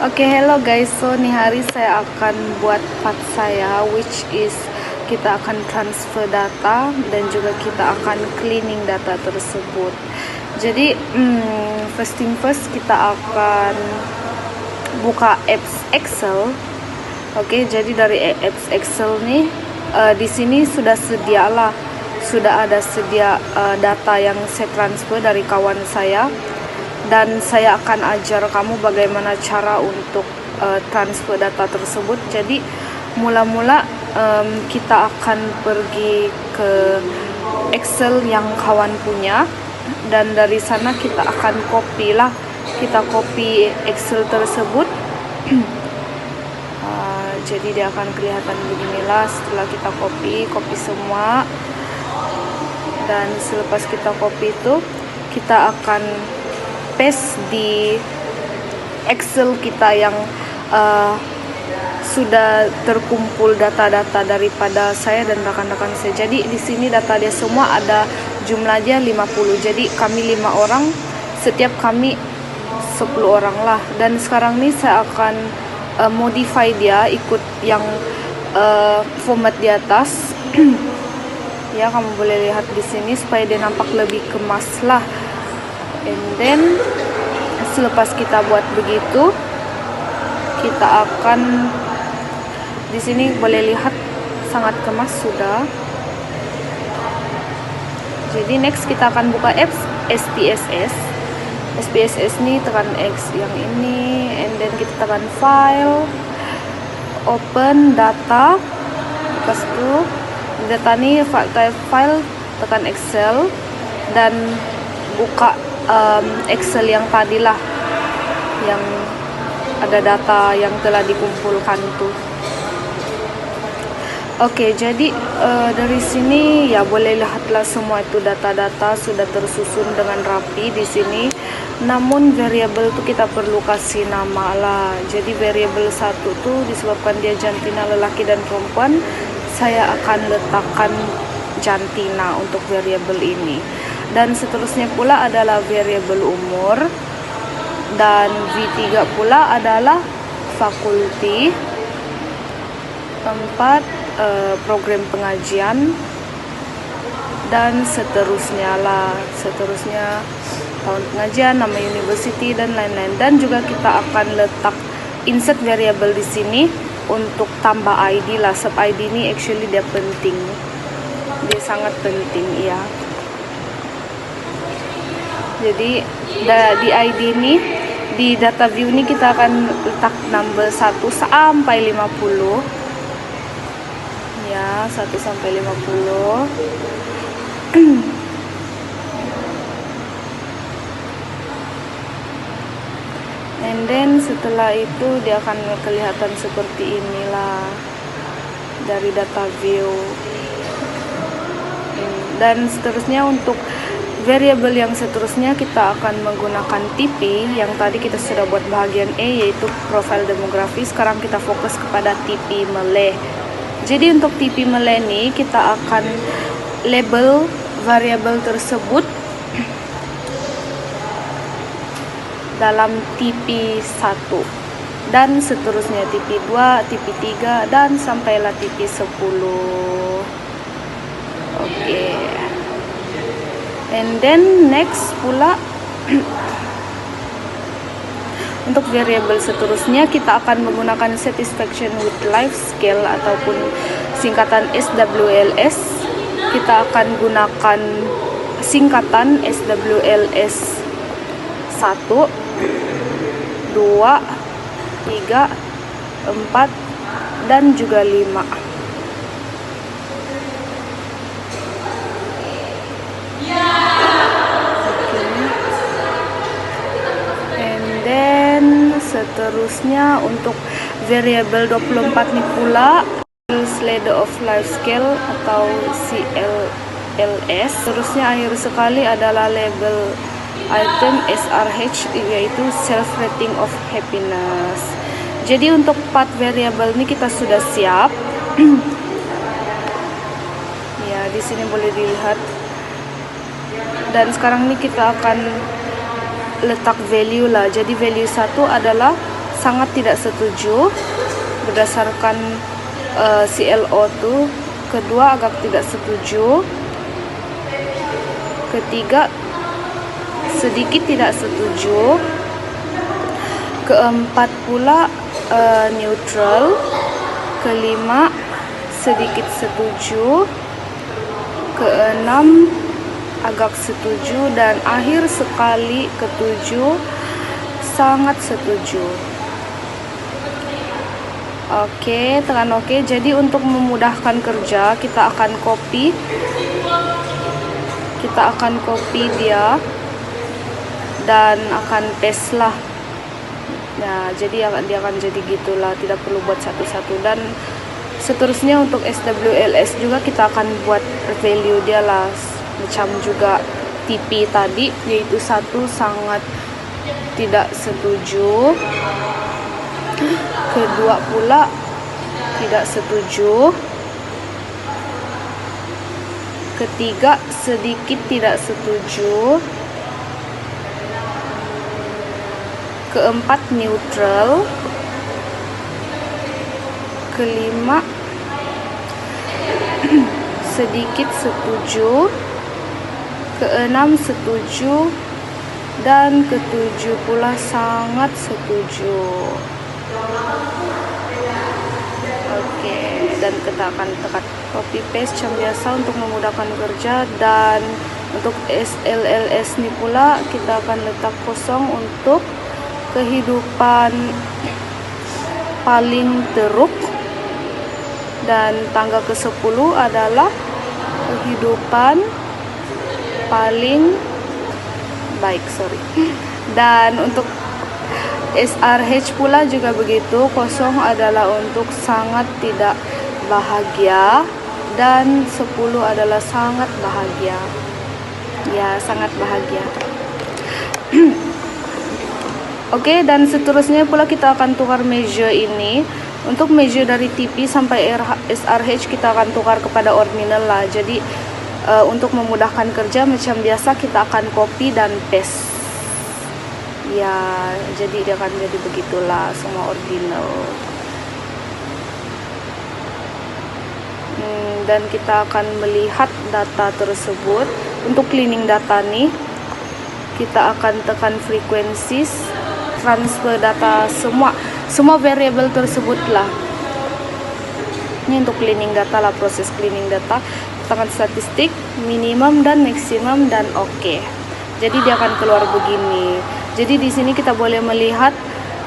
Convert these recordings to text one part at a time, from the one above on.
Oke, hello guys. So nih hari saya akan buat part saya, which is kita akan transfer data dan juga kita akan cleaning data tersebut. Jadi first thing first, kita akan buka apps Excel. Oke, jadi dari apps Excel nih di sini sudah ada sedia data yang saya transfer dari kawan saya. Dan saya akan ajar kamu bagaimana cara untuk transfer data tersebut. Jadi mula-mula kita akan pergi ke Excel yang kawan punya, dan dari sana kita akan copy Excel tersebut. Jadi dia akan kelihatan beginilah setelah kita copy semua. Dan selepas kita copy itu, kita akan paste di Excel kita yang sudah terkumpul data-data daripada saya dan rekan-rekan saya. Jadi di sini data dia semua ada jumlahnya 50. Jadi kami 5 orang, setiap kami 10 orang lah. Dan sekarang ini saya akan modify dia ikut yang format di atas. Ya, kamu boleh lihat di sini supaya dia nampak lebih kemas lah. And then selepas kita buat begitu, kita akan di sini boleh lihat sangat kemas sudah. Jadi next kita akan buka apps SPSS. SPSS ini tekan X yang ini, and then kita tekan file, open data, lepas itu data ini file, tekan Excel dan buka Excel yang tadilah yang ada data yang telah dikumpulkan tuh. Oke, jadi dari sini ya boleh lihatlah semua itu data-data sudah tersusun dengan rapi di sini. Namun variabel itu kita perlu kasih nama lah. Jadi variabel 1 tuh disebabkan dia jantina lelaki dan perempuan, saya akan letakkan jantina untuk variabel ini. Dan seterusnya pula adalah variabel umur, dan V3 pula adalah fakulti, 4 program pengajian, dan seterusnya tahun pengajian, nama university dan lain-lain. Dan juga kita akan letak insert variabel di sini untuk tambah ID lah. Sub ID ini actually dia penting, dia sangat penting ya. Jadi di ID ini, di data view ini kita akan letak number 1 sampai 50 ya, 1 sampai 50. And then setelah itu dia akan kelihatan seperti inilah dari data view. Dan seterusnya untuk variabel yang seterusnya kita akan menggunakan TP yang tadi kita sudah buat bagian E, yaitu profil demografi. Sekarang kita fokus kepada TP Malay. Jadi untuk TP Malay ini kita akan label variabel tersebut dalam TP 1 dan seterusnya TP 2, TP 3 dan sampailah TP 10. Oke. And then next pula untuk variabel seterusnya kita akan menggunakan satisfaction with life scale ataupun singkatan SWLS. Kita akan gunakan singkatan SWLS 1, 2, 3, 4 dan juga 5. Seterusnya untuk variabel 24 nih pula Ladder of Life Scale atau CLLS. Terusnya akhir sekali adalah label item SRH, yaitu Self Rating of Happiness. Jadi untuk part variabel ini kita sudah siap. Ya, di sini boleh dilihat. Dan sekarang ini kita akan letak value lah. Jadi value 1 adalah sangat tidak setuju berdasarkan CLO tuh. Kedua, agak tidak setuju. Ketiga, sedikit tidak setuju. Keempat pula neutral. Kelima, sedikit setuju. Keenam, agak setuju. Dan akhir sekali, ketujuh, sangat setuju. Oke, tekan oke. Jadi untuk memudahkan kerja, kita akan copy dia dan akan paste lah. Nah, jadi dia akan jadi gitulah, tidak perlu buat satu-satu. Dan seterusnya untuk SWLS juga kita akan buat value dia lah, macam juga TP tadi, yaitu satu sangat tidak setuju. Kedua pula tidak setuju. Ketiga, sedikit tidak setuju. Keempat, neutral. Kelima, sedikit setuju. Keenam, setuju. Dan ketujuh pula sangat setuju. Oke, dan kita akan tekan copy paste macam biasa untuk memudahkan kerja. Dan untuk SLLS ini pula kita akan letak kosong untuk kehidupan paling teruk, dan tanggal ke-10 adalah kehidupan paling baik, dan untuk SRH pula juga begitu, kosong adalah untuk sangat tidak bahagia, dan 10 adalah sangat bahagia. Ya, sangat bahagia. Oke, dan seterusnya pula kita akan tukar measure ini. Untuk measure dari TP sampai SRH kita akan tukar kepada ordinal lah. Jadi untuk memudahkan kerja macam biasa kita akan copy dan paste. Ya, jadi dia akan jadi begitulah semua ordinal. Dan kita akan melihat data tersebut. Untuk cleaning data nih, kita akan tekan frequencies, transfer data, semua variable tersebut lah. Ini untuk cleaning data lah, proses cleaning data. Tekan statistik, minimum dan maksimum, dan oke. Jadi dia akan keluar begini. Jadi di sini kita boleh melihat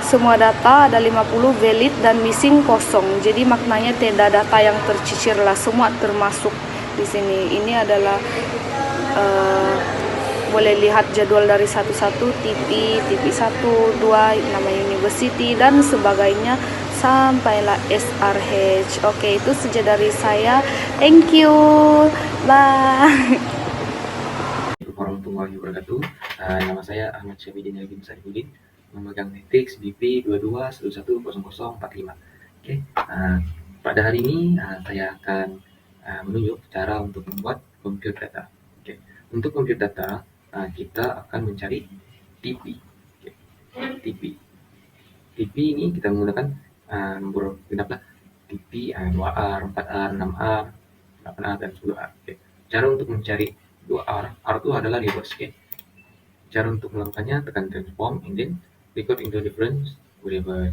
semua data ada 50 valid dan missing kosong. Jadi maknanya tidak data yang tercicir lah, semua termasuk di sini. Ini adalah boleh lihat jadwal dari satu-satu, TP 1, 2, nama university dan sebagainya sampailah SRH. Oke, itu saja dari saya. Thank you. Bye. Warahmatullahi wabarakatuh. Nama saya Ahmad Syafidin Albin Saifuddin, memegang matriks BP 22110045. Oke, pada hari ini saya akan menunjuk cara untuk membuat compute data. Oke, untuk compute data kita akan mencari TP. Oke, TP ini kita menggunakan nomor genap lah, TP 2R, 4R, 6R, 8R, dan 10R. Oke, cara untuk mencari 2R, R itu adalah reverse. Okay. Cara untuk melakukannya, tekan transform and then record into difference variable.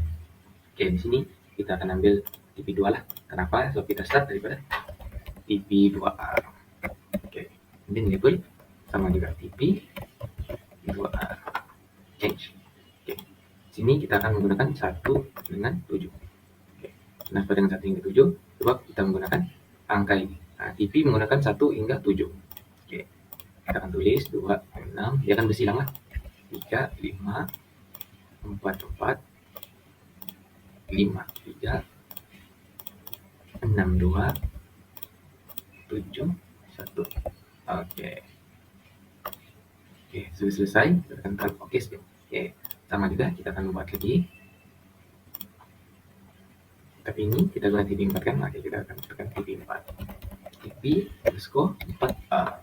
Oke, di sini kita akan ambil TP2 lah. Kenapa? So kita start daripada TP2R. Oke, and then label sama juga TP2R. Change. Oke, sini kita akan menggunakan 1 dengan 7. Oke, kenapa dengan 1 hingga 7? Sebab kita menggunakan angka ini. TP menggunakan 1 hingga 7. Oke, kita akan tulis 2, 6, dia akan bersilang lah. 3, 5, 4, 4, 5, 3, 6, 2, 7, 1. Oke, sudah selesai. Kita akan tekan oke. Oke, sama juga kita akan membuat lagi. Tapi ini kita gunakan TP 4 kan. Oke, kita akan tekan TP 4. TP underscore 4R.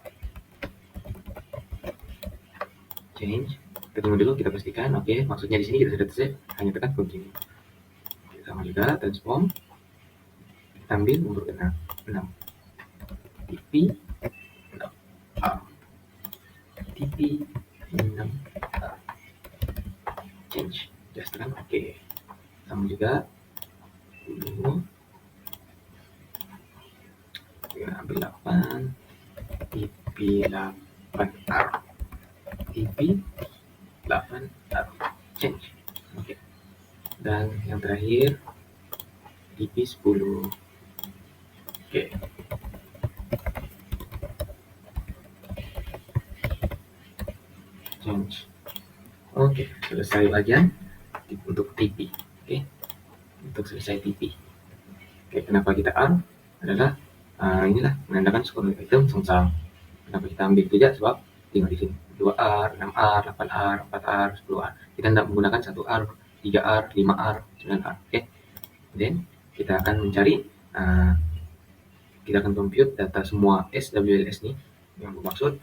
Change Kita tunggu dulu, kita pastikan. Oke, maksudnya di sini kita sudah save, hanya tekan continue. Sama juga transform, kita ambil umur ke 6, TP 6 R, TP 6 R, change, just tekan oke. Sama juga dulu, kita ambil 8, TP 8R, TP 8R, change, oke. Dan yang terakhir TP 10, oke. Change. Oke, selesai bagian untuk TP. Oke, untuk selesai TP. Oke, kenapa kita R adalah inilah menandakan skor item sengsang. Kenapa kita ambil tidak? Sebab tinggal di sini 2R, 6R, 8R, 4R, 10R. Kita tidak menggunakan 1R, 3R, 5R, 9R. Oke, then kita akan mencari, kita akan compute data semua SWLS nih, yang bermaksud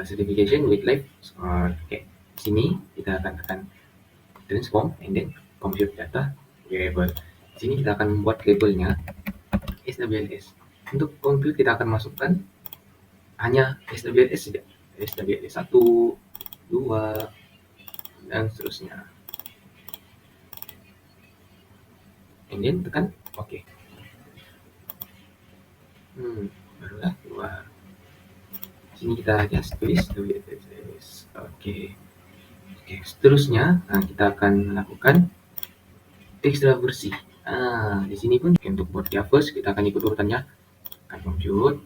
certification with life score. Oke, sini kita akan tekan transform and then compute data variable. Di sini kita akan membuat labelnya SWLS. Untuk compute kita akan masukkan hanya SWLS saja, SWLS 1, 2, dan seterusnya. And then tekan OK. Barulah keluar. Sini kita just tulis SWLS. Oke, seterusnya kita akan melakukan extra versi. Di sini pun untuk buat dia first kita akan ikut urutannya, akan compute.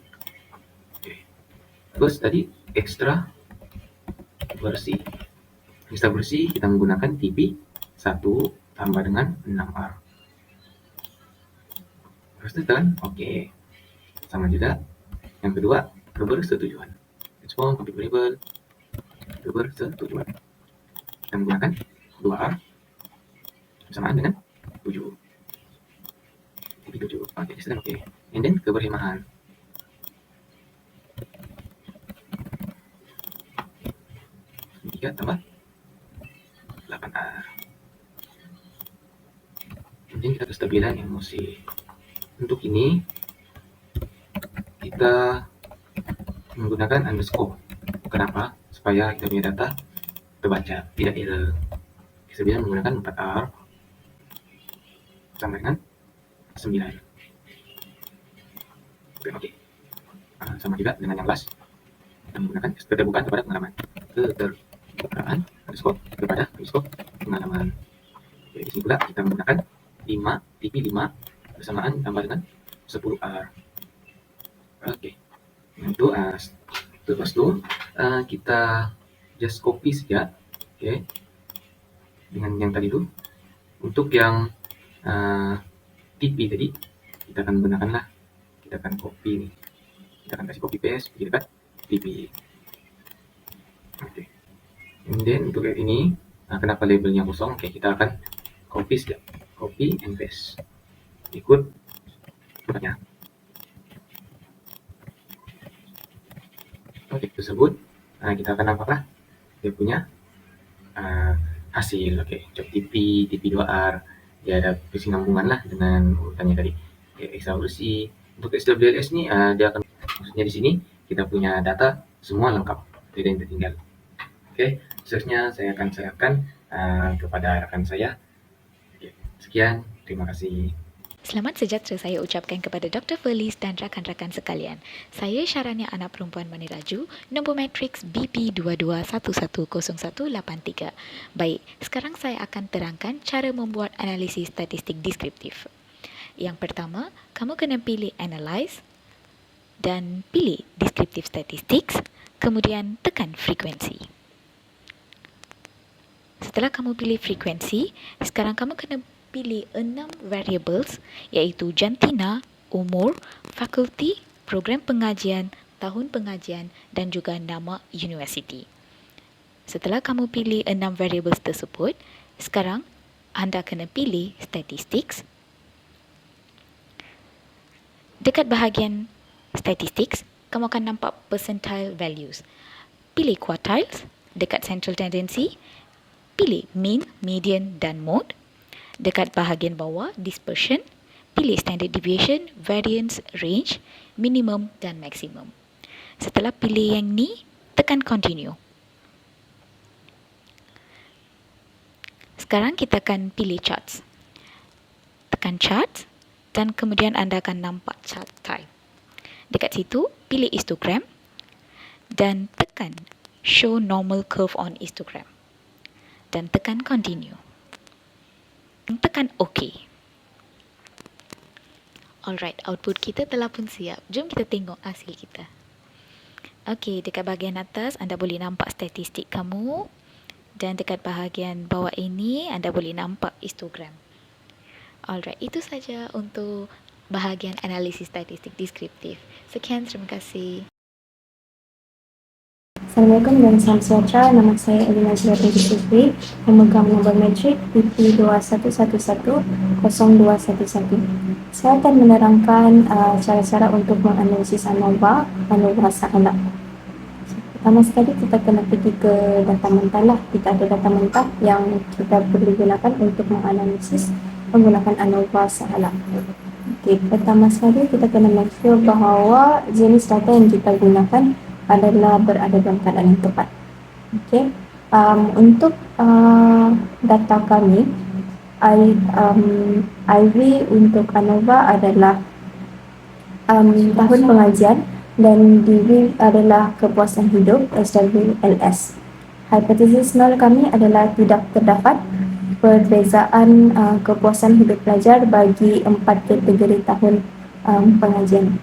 Oke. First tadi extra versi. Extra versi kita menggunakan TP 1 tambah dengan 6R. Terus tekan oke. Sama juga yang kedua, kebersetujuan. Transform compute variable kebersetujuan. Kita menggunakan 2R bersamaan dengan 7. TP 7. Oke, setelah oke. And then kebersamaan. Tiga tambah 8R. Kemudian kita kestabilan emosi. Untuk ini kita menggunakan underscore. Kenapa? Supaya kita punya data terbaca, tidak error. Kestabilan menggunakan 4R sama dengan 9. Oke. Sama juga dengan yang last. Kita menggunakan keterbukaan kepada pengalaman. Keterbukaan underscore kepada underscore pengalaman. Oke, di sini pula kita menggunakan 5, TP 5 bersamaan tambah dengan 10R. Oke, untuk lepas itu kita just copy saja, oke, dengan yang tadi itu. Untuk yang TP tadi kita akan gunakanlah, kita akan copy nih, kita akan kasih copy paste di dekat TP. Oke, and then untuk ini kenapa labelnya kosong? Oke, kita akan copy saja, copy and paste ikut tempatnya. Oke, tersebut kita akan apakah dia punya hasil. Oke, job TP 2R, dia ada kesinambungan lah dengan urutannya tadi. Oke, extra versi. Untuk SWLS ini dia akan, maksudnya di sini kita punya data semua lengkap, tidak yang tertinggal. Oke, seterusnya saya akan serahkan kepada rekan saya. Oke, sekian, terima kasih. Selamat sejahtera saya ucapkan kepada Dr. Felice dan rakan-rakan sekalian. Saya Syarania anak perempuan Maniraju, nombor matriks BP22110183. Baik, sekarang saya akan terangkan cara membuat analisis statistik deskriptif. Yang pertama, kamu kena pilih Analyze dan pilih Descriptive Statistics, kemudian tekan Frekuensi. Setelah kamu pilih frekuensi, sekarang kamu kena pilih 6 variables, iaitu jantina, umur, fakulti, program pengajian, tahun pengajian dan juga nama universiti. Setelah kamu pilih 6 variables tersebut, sekarang anda kena pilih statistics. Dekat bahagian statistics, kamu akan nampak percentile values. Pilih quartiles dekat central tendency, pilih mean, median dan mode. Dekat bahagian bawah, dispersion, pilih standard deviation, variance, range, minimum dan maximum. Setelah pilih yang ni, tekan continue. Sekarang kita akan pilih charts. Tekan charts dan kemudian anda akan nampak chart type. Dekat situ, pilih histogram dan tekan show normal curve on histogram. Dan tekan continue. Tekan OK. Alright, output kita telah pun siap. Jom kita tengok hasil kita. Okey, dekat bahagian atas anda boleh nampak statistik kamu. Dan dekat bahagian bawah ini anda boleh nampak histogram. Alright, itu saja untuk bahagian analisis statistik deskriptif. Sekian, terima kasih. Assalamualaikum dan salam sejahtera. Nama saya Elina Zira binti Sufri, pemegang nombor metrik PP21110211. Saya akan menerangkan cara-cara untuk menganalisis ANOVA sealak. Pertama sekali kita kena pergi ke data mentah lah. Kita ada data mentah yang kita perlu gunakan untuk menganalisis menggunakan ANOVA sealak. Okey, pertama sekali kita kena make sure bahawa jenis data yang kita gunakan adalah berada dalam keadaan yang tepat. Okey, untuk data kami, IV untuk ANOVA adalah tahun pengajian dan DV adalah kepuasan hidup SWLS. Hipotesis nol kami adalah tidak terdapat perbezaan kepuasan hidup pelajar bagi 4 kategori tahun pengajian.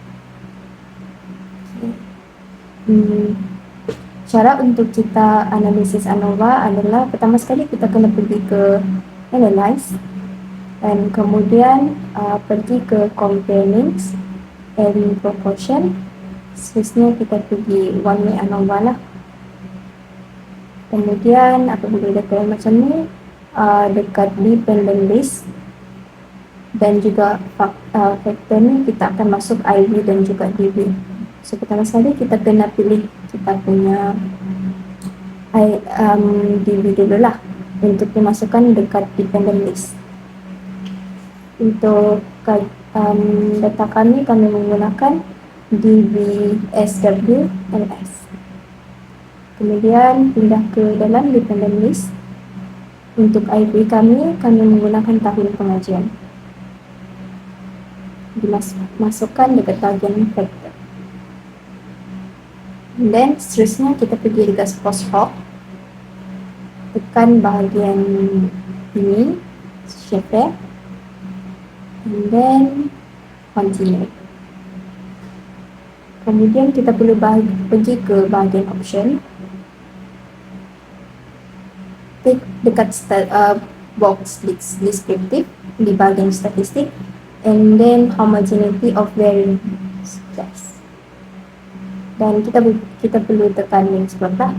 Cara untuk kita analisis ANOVA adalah pertama sekali kita kena pergi ke analyze dan kemudian pergi ke comparing and proportion. Seterusnya kita pergi one way ANOVA lah. Kemudian apabila dah macam ni, dekat dependent list dan juga faktor ni kita akan masuk IV dan juga DV. So pertama sekali kita kena pilih kita punya DV dulu lah untuk dimasukkan dekat dependent list. Untuk data kami menggunakan DVSWLS. Kemudian pindah ke dalam dependent list. Untuk IV kami menggunakan tahun pengajian. Dimasukkan dekat bahagian factor. Dan seterusnya kita pergi dekat post-hoc. Tekan bahagian ini, share, and then continue. Kemudian kita perlu pergi ke bahagian option. Klik dekat box descriptive di bahagian statistik and then homogeneity of variance. Dan kita perlu tekan link sebelah.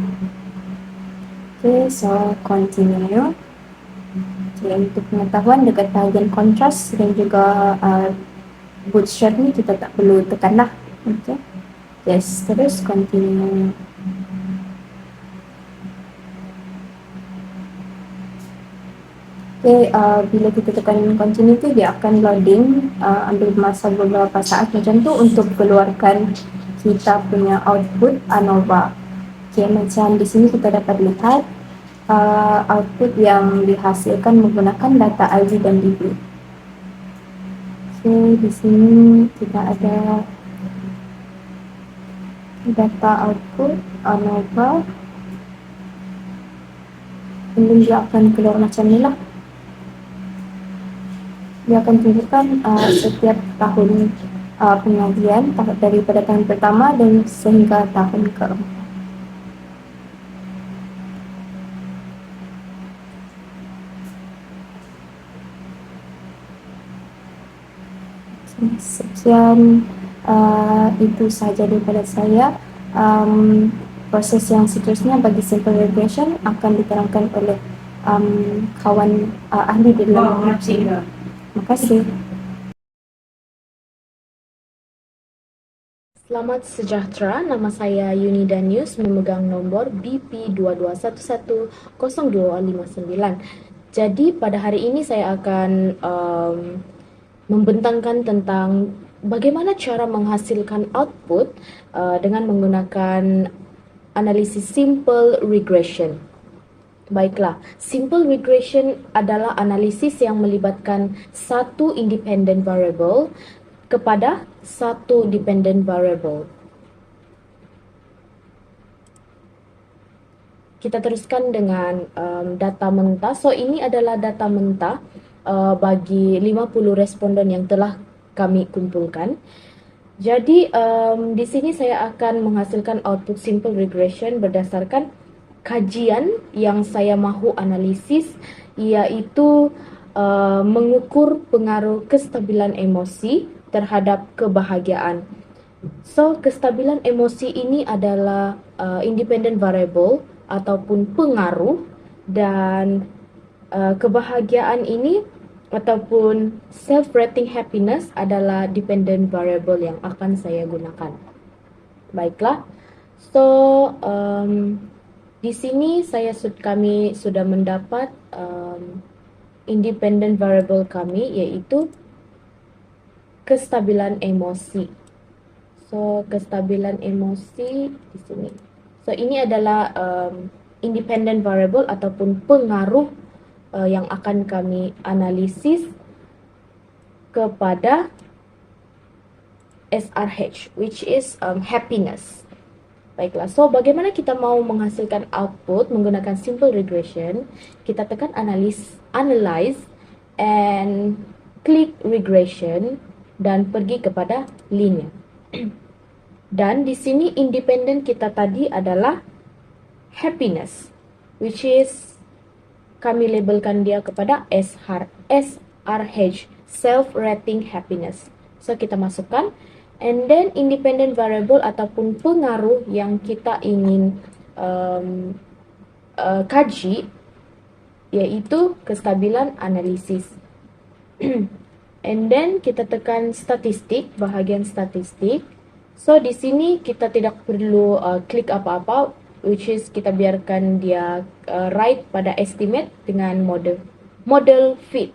Okay, so continue. Okay, untuk pengetahuan dekat bahagian kontras dan juga bootstrap ni kita tak perlu tekan lah. Okay. Yes, terus continue. Okay, bila kita tekan continue tu dia akan loading, ambil masa beberapa saat macam tu untuk keluarkan kita punya output ANOVA. Okay, macam di sini kita dapat lihat output yang dihasilkan menggunakan data IV dan DV. Okay, di sini kita ada data output ANOVA. Kemudian dia akan keluar macam ni lah. Dia akan tunjukkan setiap tahun pengajian daripada tahun pertama dan sehingga tahun keempat. Sekian, itu sahaja daripada saya. Proses yang seterusnya bagi simple regression akan diterangkan oleh kawan ahli di dalam Terima kasih. Selamat sejahtera, nama saya Yuni Danius, memegang nombor BP22110259. Jadi pada hari ini saya akan membentangkan tentang bagaimana cara menghasilkan output dengan menggunakan analisis simple regression. Baiklah, simple regression adalah analisis yang melibatkan satu independent variable kepada satu dependent variable. Kita teruskan dengan data mentah. So ini adalah data mentah bagi 50 responden yang telah kami kumpulkan. Jadi di sini saya akan menghasilkan output simple regression berdasarkan kajian yang saya mahu analisis, yaitu mengukur pengaruh kestabilan emosi terhadap kebahagiaan. So, kestabilan emosi ini adalah independent variable ataupun pengaruh, dan kebahagiaan ini ataupun self-rating happiness adalah dependent variable yang akan saya gunakan. Baiklah, so di sini kami sudah mendapat independent variable kami, yaitu kestabilan emosi. So, kestabilan emosi di sini. So, ini adalah independent variable ataupun pengaruh yang akan kami analisis kepada SRH, which is happiness. Baiklah, so bagaimana kita mau menghasilkan output menggunakan simple regression? Kita tekan analyze and klik regression dan pergi kepada linear. Dan di sini independent kita tadi adalah happiness, which is kami labelkan dia kepada SRH, self-rating happiness. So kita masukkan, and then independent variable ataupun pengaruh yang kita ingin kaji, yaitu kestabilan analisis. And then kita tekan statistik, bahagian statistik. So di sini kita tidak perlu klik apa-apa, which is kita biarkan dia write pada estimate dengan model fit.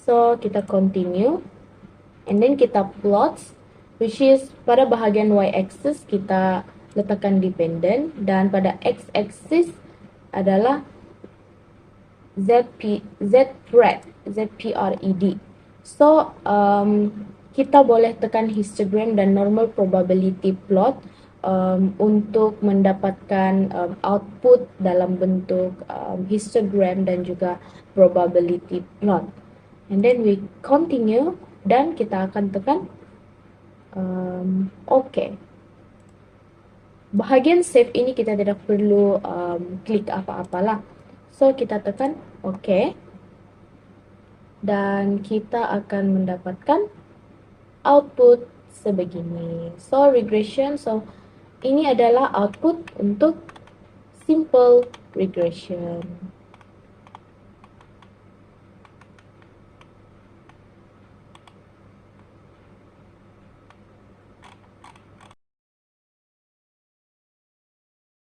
So kita continue, and then kita plot, which is pada bahagian y-axis kita letakkan dependent, dan pada x-axis adalah Z-pred. So, kita boleh tekan histogram dan normal probability plot untuk mendapatkan output dalam bentuk histogram dan juga probability plot. And then we continue, dan kita akan tekan OK. Bahagian save ini kita tidak perlu klik apa-apalah. So, kita tekan OK. Dan kita akan mendapatkan output sebegini. So, regression. So, ini adalah output untuk simple regression.